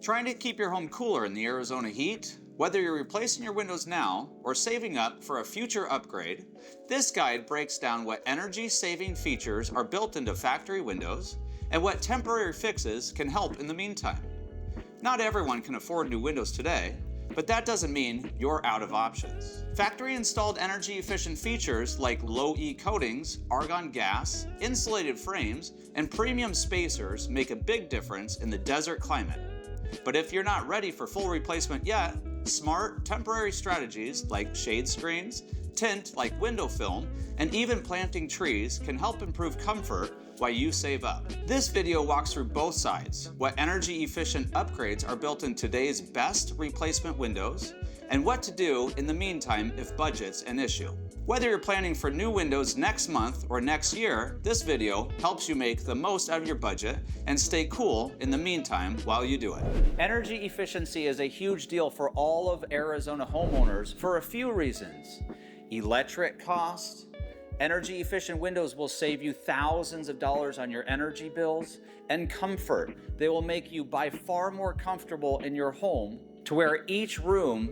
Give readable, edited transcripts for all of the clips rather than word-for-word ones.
Trying to keep your home cooler in the Arizona heat? Whether you're replacing your windows now or saving up for a future upgrade, this guide breaks down what energy-saving features are built into factory windows and what temporary fixes can help in the meantime. Not everyone can afford new windows today, but that doesn't mean you're out of options. Factory-installed energy-efficient features like low-E coatings, argon gas, insulated frames, and premium spacers make a big difference in the desert climate. But if you're not ready for full replacement yet, smart, temporary strategies like shade screens, tint like window film, and even planting trees can help improve comfort while you save up. This video walks through both sides, what energy-efficient upgrades are built in today's best replacement windows, and what to do in the meantime if budget's an issue. Whether you're planning for new windows next month or next year, this video helps you make the most out of your budget and stay cool in the meantime while you do it. Energy efficiency is a huge deal for all of Arizona homeowners for a few reasons. Electric cost. Energy efficient windows will save you thousands of dollars on your energy bills, and comfort. They will make you by far more comfortable in your home to where each room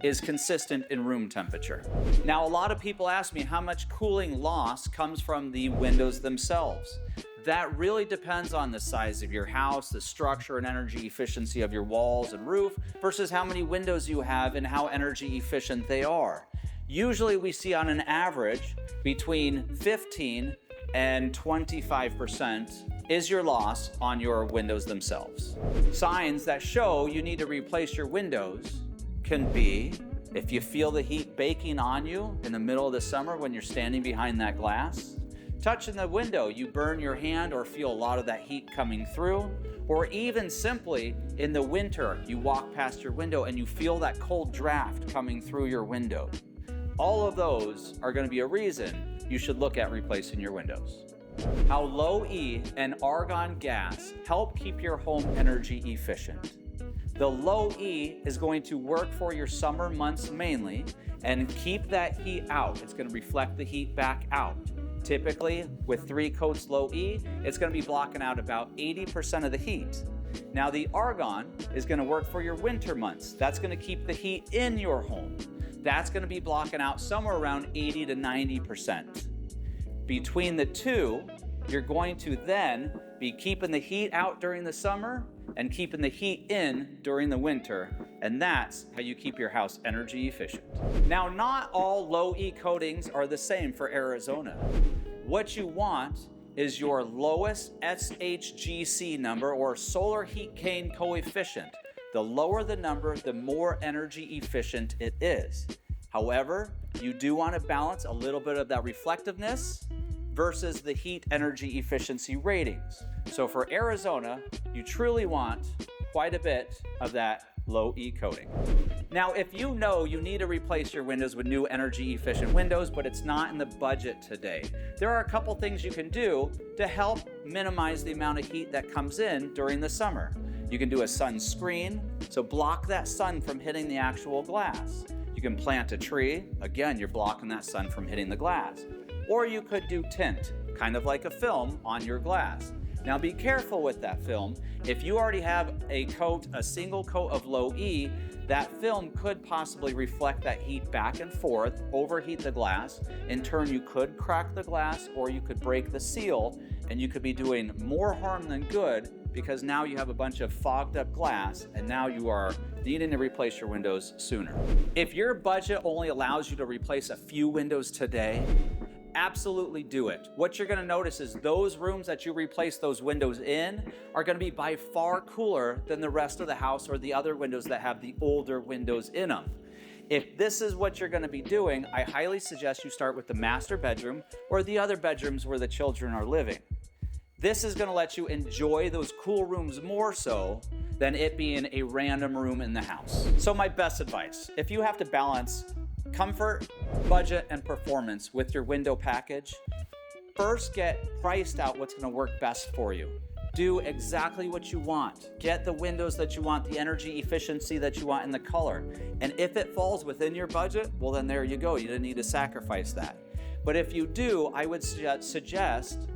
is consistent in room temperature. Now, a lot of people ask me how much cooling loss comes from the windows themselves. That really depends on the size of your house, the structure and energy efficiency of your walls and roof, versus how many windows you have and how energy efficient they are. Usually we see on an average between 15 and 25% is your loss on your windows themselves. Signs that show you need to replace your windows can be if you feel the heat baking on you in the middle of the summer when you're standing behind that glass, touching the window, you burn your hand or feel a lot of that heat coming through, or even simply in the winter, you walk past your window and you feel that cold draft coming through your window. All of those are going to be a reason you should look at replacing your windows. How low E and argon gas help keep your home energy efficient. The low E is going to work for your summer months mainly and keep that heat out. It's going to reflect the heat back out. Typically, with 3 coats low E, it's going to be blocking out about 80% of the heat. Now, the argon is going to work for your winter months. That's going to keep the heat in your home. That's going to be blocking out somewhere around 80 to 90%. Between the two, you're going to then be keeping the heat out during the summer and keeping the heat in during the winter, and that's how you keep your house energy efficient. Now, not all low E coatings are the same for Arizona. What you want is your lowest SHGC number, or solar heat gain coefficient. The lower the number, the more energy efficient it is. However, you do want to balance a little bit of that reflectiveness versus the heat energy efficiency ratings. So for Arizona, you truly want quite a bit of that low E coating. Now, if you know you need to replace your windows with new energy efficient windows, but it's not in the budget today, there are a couple things you can do to help minimize the amount of heat that comes in during the summer. You can do a sun screen, so block that sun from hitting the actual glass. You can plant a tree, again, you're blocking that sun from hitting the glass. Or you could do tint, kind of like a film on your glass. Now be careful with that film. If you already have a single coat of low E, that film could possibly reflect that heat back and forth, overheat the glass. In turn, you could crack the glass or you could break the seal, and you could be doing more harm than good because now you have a bunch of fogged up glass and now you are needing to replace your windows sooner. If your budget only allows you to replace a few windows today, absolutely do it. What you're going to notice is those rooms that you replace those windows in are going to be by far cooler than the rest of the house or the other windows that have the older windows in them. If this is what you're going to be doing, I highly suggest you start with the master bedroom or the other bedrooms where the children are living. This is going to let you enjoy those cool rooms more so than it being a random room in the house. So my best advice, if you have to balance comfort, budget, and performance with your window package, first get priced out what's going to work best for you. Do exactly what you want. Get the windows that you want, the energy efficiency that you want, and the color. And if it falls within your budget, well then there you go. You didn't need to sacrifice that. But if you do, I would suggest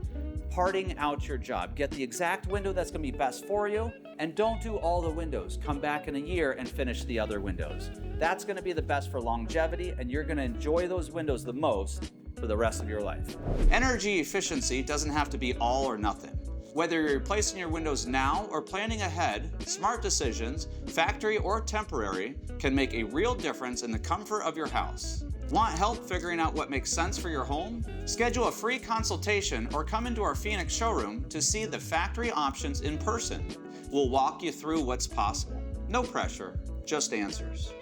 parting out your job. Get the exact window that's going to be best for you, and don't do all the windows. Come back in a year and finish the other windows. That's going to be the best for longevity, and you're going to enjoy those windows the most for the rest of your life. Energy efficiency doesn't have to be all or nothing. Whether you're replacing your windows now or planning ahead, smart decisions, factory or temporary, can make a real difference in the comfort of your house. Want help figuring out what makes sense for your home? Schedule a free consultation or come into our Phoenix showroom to see the factory options in person. We'll walk you through what's possible. No pressure, just answers.